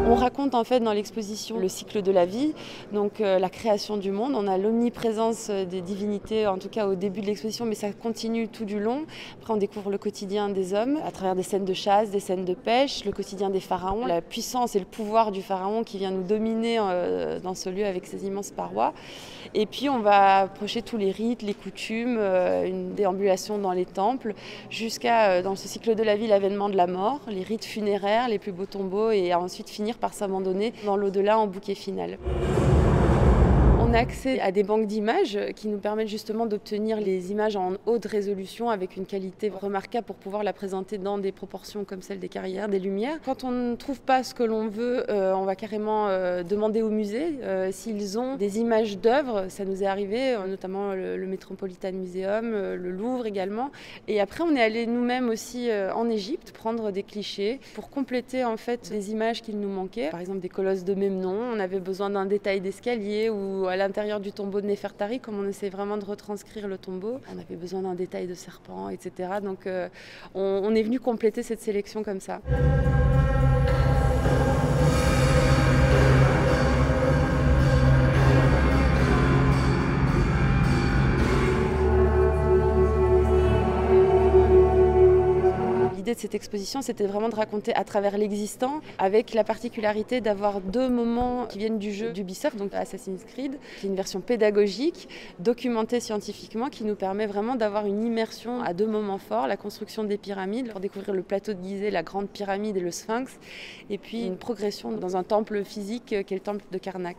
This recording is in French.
On raconte en fait dans l'exposition le cycle de la vie, donc la création du monde. On a l'omniprésence des divinités, en tout cas au début de l'exposition, mais ça continue tout du long. Après on découvre le quotidien des hommes à travers des scènes de chasse, des scènes de pêche, le quotidien des pharaons, la puissance et le pouvoir du pharaon qui vient nous dominer dans ce lieu avec ses immenses parois. Et puis on va approcher tous les rites, les coutumes, une déambulation dans les temples, jusqu'à dans ce cycle de la vie l'avènement de la mort, les rites funéraires, les plus beaux tombeaux et ensuite finir par s'abandonner dans l'au-delà en bouquet final. On a accès à des banques d'images qui nous permettent justement d'obtenir les images en haute résolution avec une qualité remarquable pour pouvoir la présenter dans des proportions comme celle des carrières, des lumières. Quand on ne trouve pas ce que l'on veut, on va carrément demander au musée s'ils ont des images d'œuvres. Ça nous est arrivé, notamment le Metropolitan Museum, le Louvre également. Et après, on est allé nous-mêmes aussi en Égypte prendre des clichés pour compléter en fait les images qu'il nous manquait. Par exemple, des colosses de même nom. On avait besoin d'un détail d'escalier ou à l'intérieur du tombeau de Néfertari, comme on essaie vraiment de retranscrire le tombeau. On avait besoin d'un détail de serpent, etc. Donc on est venu compléter cette sélection comme ça. L'idée de cette exposition, c'était vraiment de raconter à travers l'existant, avec la particularité d'avoir deux moments qui viennent du jeu d'Ubisoft, donc Assassin's Creed, qui est une version pédagogique, documentée scientifiquement, qui nous permet vraiment d'avoir une immersion à deux moments forts, la construction des pyramides, pour découvrir le plateau de Gizeh, la grande pyramide et le Sphinx, et puis une progression dans un temple physique qui est le temple de Karnak.